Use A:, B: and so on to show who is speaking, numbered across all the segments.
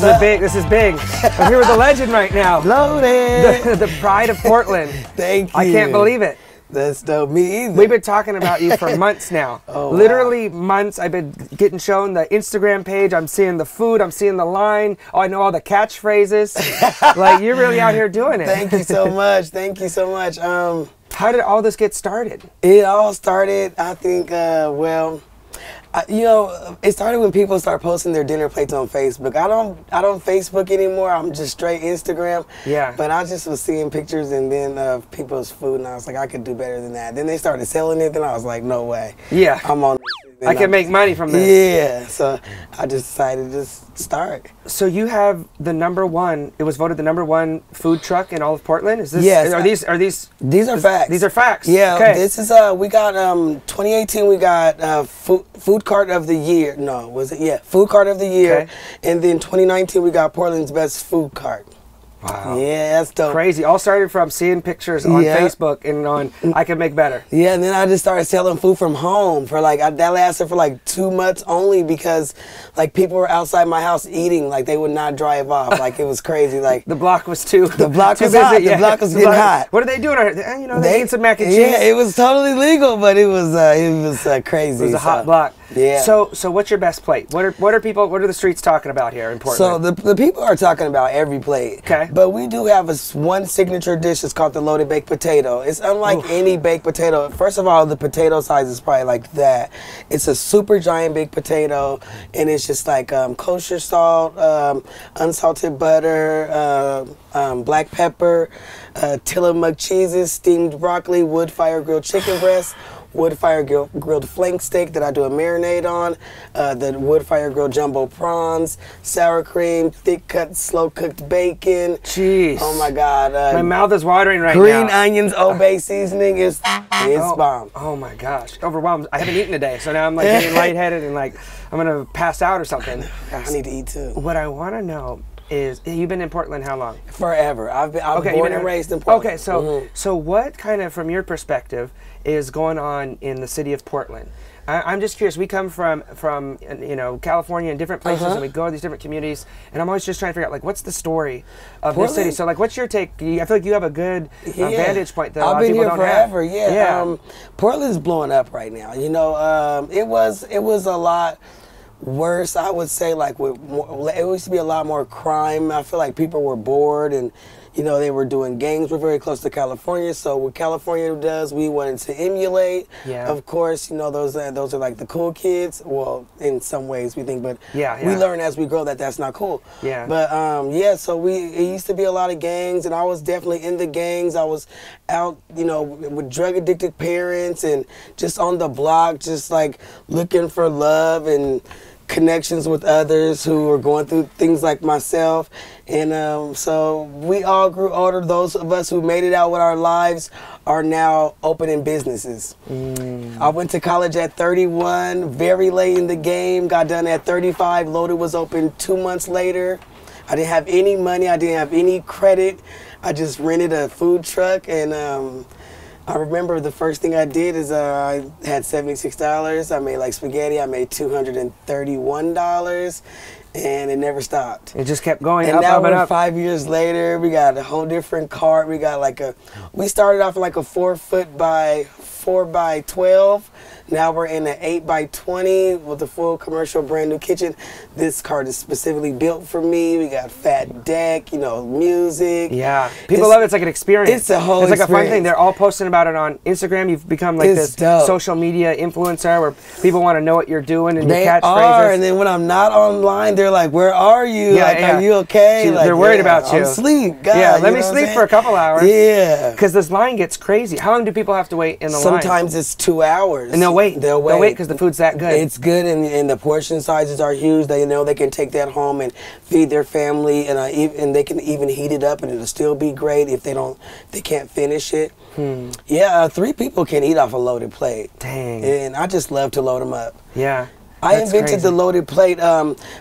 A: This is big. I'm here with the legend right now.
B: Loaded.
A: The pride of Portland.
B: Thank you.
A: I can't believe it.
B: That's dope. Me either.
A: We've been talking about you for months now.
B: Oh,
A: literally months. I've been getting shown the Instagram page. I'm seeing the food. I'm seeing the line. Oh, I know all the catchphrases. Like, you're really out here doing it.
B: Thank you so much. Thank you so much.
A: How did all this get started?
B: It all started, I think, you know, it started when people start posting their dinner plates on Facebook. I don't Facebook anymore. I'm just straight Instagram.
A: Yeah.
B: But I just was seeing pictures and then of people's food, and I was like, I could do better than that. Then they started selling it, and I was like, no way.
A: Yeah.
B: I'm on.
A: I can make money from this.
B: Yeah. So I just decided to just start.
A: So you have the #1. It was voted the #1 food truck in all of Portland. Is this?
B: Yes.
A: Are these?
B: These are facts.
A: These are facts.
B: Yeah.
A: Okay.
B: This is we got 2018. We got food cart of the year. No, was it? Yeah, food cart of the year.
A: Okay.
B: And then 2019 we got Portland's best food cart.
A: Wow.
B: Yeah, that's dope.
A: Crazy. All started from seeing pictures on Facebook and on I Can Make Better.
B: Yeah, and then I just started selling food from home for like, that lasted for like 2 months only because like people were outside my house eating, like they would not drive off. Like it was crazy. Like
A: the block was too
B: The block
A: too
B: was
A: busy.
B: hot.
A: Yeah.
B: The block was getting hot.
A: What are they doing? You know, they eat some mac and cheese.
B: Yeah, it was totally legal, but it was crazy.
A: It was a hot block.
B: Yeah.
A: So what's your best plate? What are the streets talking about here in Portland?
B: So the people are talking about every plate.
A: Okay.
B: But we do have one signature dish. It's called the loaded baked potato. It's unlike any baked potato. First of all, the potato size is probably like that. It's a super giant baked potato, and it's just like kosher salt, unsalted butter, black pepper, Tillamook cheeses, steamed broccoli, wood fire grilled chicken breast, wood fire grilled flank steak that I do a marinade on, the wood fire grilled jumbo prawns, sour cream, thick cut slow cooked bacon.
A: Jeez.
B: Oh my God.
A: My mouth is watering right
B: green
A: now.
B: onions, Old Bay seasoning. It's bomb.
A: Oh my gosh. Overwhelmed. I haven't eaten today, so now I'm like getting lightheaded and like I'm gonna pass out or something.
B: I need to eat too.
A: What I want to know is, you've been in Portland how long?
B: Forever. I'm born and raised in Portland.
A: Okay, so what kind of, from your perspective, is going on in the city of Portland? I'm just curious. We come from you know, California and different places, and we go to these different communities, and I'm always just trying to figure out like what's the story of this city. So like, what's your take? I feel like you have a good vantage point that a lot of people don't have.
B: I've been here forever. Yeah. Portland's blowing up right now. You know, it was a lot worse, I would say. Like it used to be a lot more crime. I feel like people were bored, and you know, they were doing gangs. We're very close to California, so what California does, we wanted to emulate.
A: Yeah. Of
B: course, you know, those are like the cool kids. Well, in some ways we think, but
A: we
B: learn as we grow that that's not cool.
A: Yeah.
B: But so it used to be a lot of gangs, and I was definitely in the gangs. I was out, you know, with drug addicted parents and just on the block, just like looking for love and connections with others who were going through things like myself. And so we all grew older. Those of us who made it out with our lives are now opening businesses. I went to college at 31, very late in the game, got done at 35. Loaded was open 2 months later. I didn't have any money, I didn't have any credit. I just rented a food truck, and I remember the first thing I did is I had $76. I made like spaghetti. I made $231, and it never stopped.
A: It just kept going
B: and
A: up,
B: now
A: up, and up.
B: 5 years later, we got a whole different cart. We got like we started off in like a 4 foot by 4 by 12. Now we're in an 8 by 20 with a full commercial brand new kitchen. This cart is specifically built for me. We got fat deck, you know, music.
A: Yeah, people love it. It's like an experience.
B: It's a whole
A: experience. It's like a fun thing.
B: experience.
A: They're all posting about it on Instagram. You've become like this social media influencer where people want to know what you're doing and your catchphrases.
B: And then when I'm not online, they're like, "Where are you?
A: Yeah,
B: like, are you okay?"
A: Like, they're worried about you.
B: I'm asleep. God,
A: yeah, let me sleep for a couple hours.
B: Yeah,
A: because this line gets crazy. How long do people have to wait in the line?
B: Sometimes it's 2 hours.
A: And they'll wait.
B: They'll wait
A: because the food's that good.
B: It's good, and the portion sizes are huge. They know they can take that home and feed their family, and they can even heat it up, and it'll still be great if they can't finish it. Yeah, 3 people can eat off a loaded plate.
A: Dang.
B: And I just love to load them up.
A: Yeah.
B: I invented the loaded plate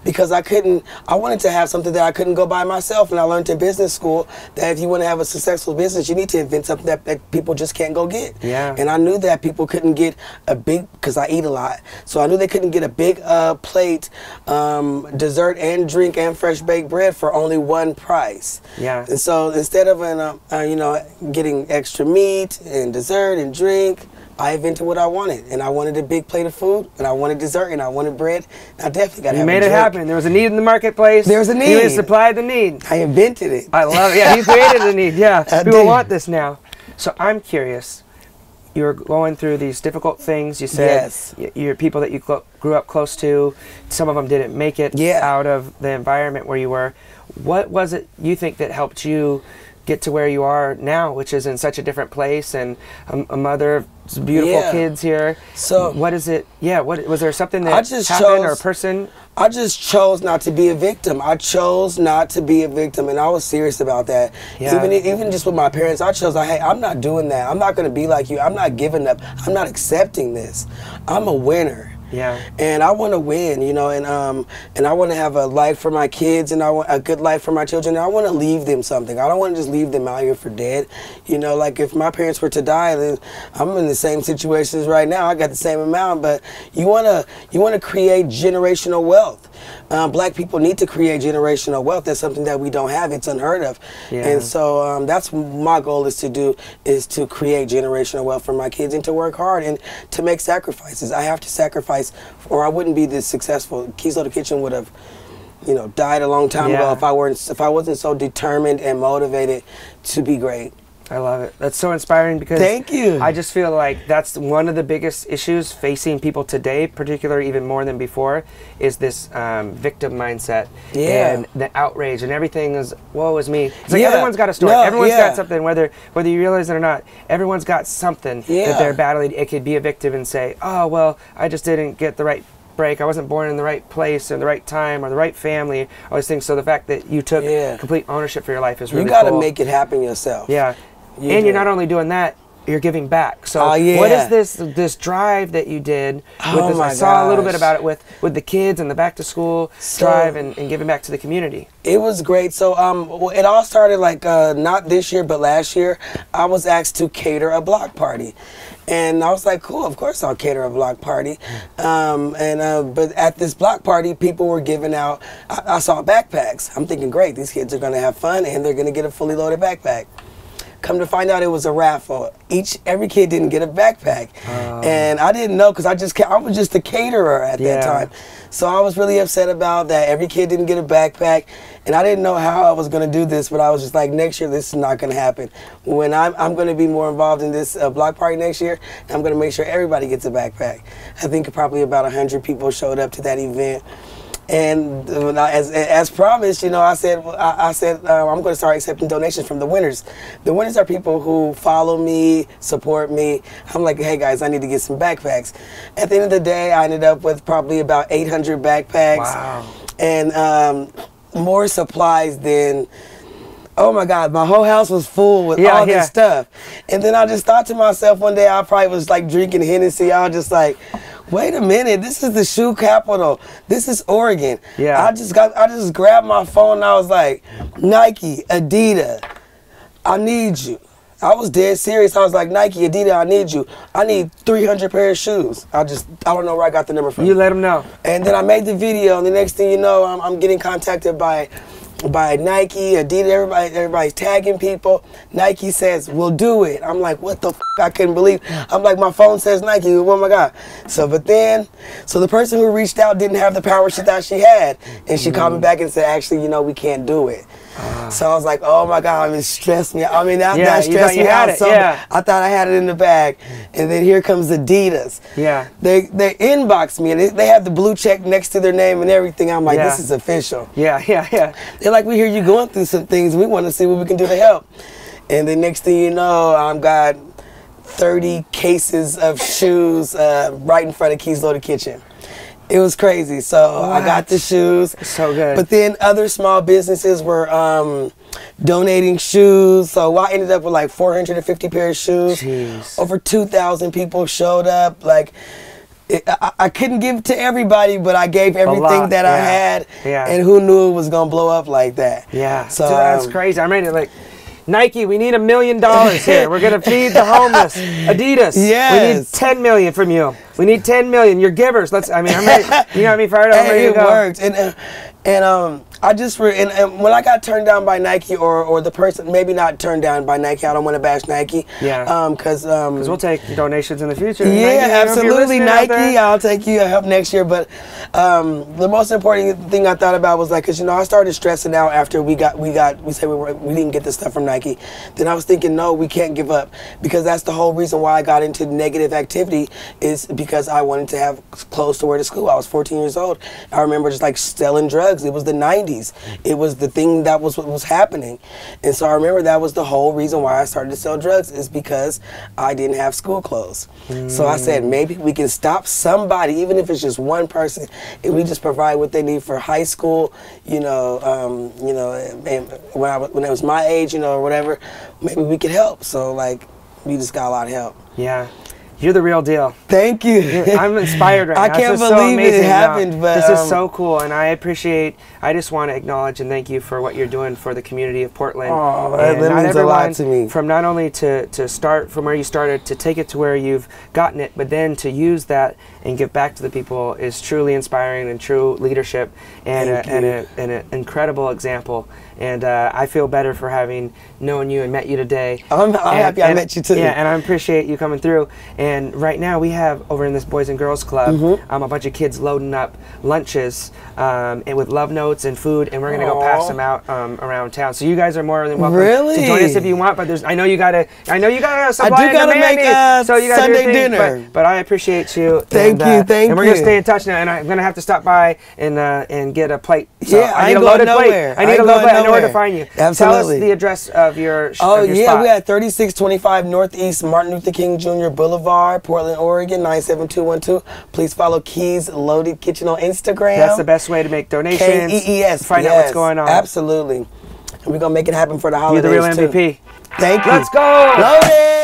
B: because I wanted to have something that I couldn't go buy myself. And I learned in business school that if you want to have a successful business, you need to invent something that people just can't go get.
A: Yeah.
B: And I knew that people couldn't get a big, because I eat a lot, so I knew they couldn't get a big plate, dessert and drink and fresh baked bread for only one price.
A: Yeah.
B: And so instead of getting extra meat and dessert and drink, I invented what I wanted, and I wanted a big plate of food, and I wanted dessert, and I wanted bread. And I definitely got to have a drink.
A: You made it happen. There was a need in the marketplace.
B: There was a need.
A: You supplied the need.
B: I invented it.
A: I love it. Yeah, you created the need. Yeah, people want this now. So I'm curious. You were going through these difficult things. You said
B: yes.
A: You're people that you grew up close to. Some of them didn't make it out of the environment where you were. What was it you think that helped you get to where you are now, which is in such a different place, and a mother of beautiful kids here? So what is it? Yeah, what was there something that happened or a person?
B: I just chose not to be a victim. I chose not to be a victim, and I was serious about that. Yeah. Even just with my parents, I chose, hey, I'm not doing that. I'm not going to be like you. I'm not giving up. I'm not accepting this. I'm a winner.
A: Yeah.
B: And I want to win, you know, and I want to have a life for my kids, and I want a good life for my children, and I want to leave them something. I don't want to just leave them out here for dead. You know, like if my parents were to die, then I'm in the same situations right now. I got the same amount, but you want to create generational wealth. Black people need to create generational wealth. That's something that we don't have. It's unheard of. Yeah. And so that's my goal is to create generational wealth for my kids, and to work hard and to make sacrifices. I have to sacrifice, or I wouldn't be this successful. Keys to the Kitchen would have, you know, died a long time ago if I wasn't so determined and motivated to be great.
A: I love it. That's so inspiring, because
B: thank you.
A: I just feel like that's one of the biggest issues facing people today, particularly even more than before, is this victim mindset and the outrage, and everything is, woe is me. It's like everyone's got a story. Everyone's got something, whether you realize it or not. Everyone's got something that they're battling. It could be a victim and say, oh, well, I just didn't get the right break. I wasn't born in the right place or the right time or the right family. All these things. So the fact that you took complete ownership for your life is really cool.
B: You got to make it happen yourself.
A: Yeah. You're not only doing that, you're giving back. So what is this drive that you did? I saw a little bit about it with the kids and the back to school drive and giving back to the community.
B: It was great. So it all started like not this year, but last year. I was asked to cater a block party. And I was like, cool, of course I'll cater a block party. But at this block party, people were giving out, I saw backpacks. I'm thinking, great, these kids are going to have fun, and they're going to get a fully loaded backpack. Come to find out, it was a raffle. Every kid didn't get a backpack, and I didn't know, because I was just a caterer at that time. So I was really upset about that. Every kid didn't get a backpack, and I didn't know how I was going to do this, but I was just like, next year this is not going to happen. When I'm going to be more involved in this block party next year, I'm going to make sure everybody gets a backpack. I think probably about 100 people showed up to that event. And as promised, you know, I said I'm going to start accepting donations from the winners. The winners are people who follow me, support me. I'm like, hey guys, I need to get some backpacks. At the end of the day, I ended up with probably about 800 backpacks.
A: Wow.
B: And more supplies than, oh my God, my whole house was full with all this stuff. And then I just thought to myself one day, I probably was like drinking Hennessy. I was just like, wait a minute, this is the shoe capital. This is Oregon. Yeah. I just grabbed my phone and I was like, Nike, Adidas, I need you. I was dead serious. I was like, Nike, Adidas, I need you. I need 300 pair of shoes. I don't know where I got the number from.
A: You let them know.
B: And then I made the video, and the next thing you know, I'm getting contacted by Nike, Adidas, everybody's tagging people. Nike says, we'll do it. I'm like, what the f? I couldn't believe. I'm like, my phone says Nike. Oh my God. So the person who reached out didn't have the power she thought she had. And she called me back and said, actually, you know, we can't do it. So I was like, oh my God, it stressed me out. I mean, that stressed me out so much. I thought I had it in the bag. And then here comes Adidas.
A: Yeah.
B: They inboxed me, and they have the blue check next to their name and everything. I'm like, this is official.
A: Yeah.
B: They're like, we hear you going through some things. We want to see what we can do to help. And the next thing you know, I've got 30 cases of shoes right in front of Keys Loaded Kitchen. It was crazy. So I got the shoes.
A: So good.
B: But then other small businesses were donating shoes. So I ended up with like 450 pairs of shoes.
A: Jeez.
B: Over 2,000 people showed up. Like, I couldn't give to everybody, but I gave everything that I had.
A: Yeah.
B: And who knew it was gonna blow up like that?
A: Yeah.
B: So
A: dude, that's crazy. I'm ready to like. Nike, we need $1 million here. We're gonna feed the homeless. Adidas, we need 10 million from you. We need 10 million. You're givers. I'm ready. You got me fired up. I'm ready to go.
B: It worked, I just and when I got turned down by Nike or the person, maybe not turned down by Nike. I don't want to bash Nike.
A: Yeah.
B: Because
A: we'll take donations in the future.
B: Yeah, Nike, absolutely, Nike. I'll take you help next year. But the most important thing I thought about was like, cause I started stressing out after we said we didn't get the stuff from Nike. Then I was thinking, no, we can't give up, because that's the whole reason why I got into negative activity, is because I wanted to have clothes to wear to school. I was 14 years old. I remember just like selling drugs. It was the 90s. It was the thing that was happening. And so I remember that was the whole reason why I started to sell drugs, is because I didn't have school clothes. So I said, maybe we can stop somebody, even if it's just one person, if we just provide what they need for high school, and when it was my age, or whatever, maybe we could help. So like, we just got a lot of help.
A: Yeah. You're the real deal.
B: Thank you.
A: I'm inspired right now.
B: I can't believe it happened. But
A: this is so cool, and I just want to acknowledge and thank you for what you're doing for the community of Portland.
B: Oh, that means a lot to me.
A: From not only to start from where you started, to take it to where you've gotten it, but then to use that and give back to the people is truly inspiring and true leadership, and an incredible example. And I feel better for having known you and met you today. I'm happy I met you too. Yeah, and I appreciate you coming through. And right now we have over in this Boys and Girls Club a bunch of kids loading up lunches and with love notes and food, and we're gonna go pass them out around town. So you guys are more than welcome to join us if you want. But I know you gotta supply. I do gotta make so you gotta Sunday dinner. But I appreciate you. Thank you. And we're gonna stay in touch now. And I'm gonna have to stop by and get a plate. So yeah, I need a loaded plate. I need a loaded plate. I know where to find you. Absolutely. Tell us the address of your spot. We at 3625 Northeast Martin Luther King Jr. Boulevard, Portland, Oregon 97212. Please follow Keys Loaded Kitchen on Instagram. That's the best way to make donations. KEES. Find out what's going on. Absolutely. And we're gonna make it happen for the holidays. You're the real MVP. Thank you. Let's go. Loaded.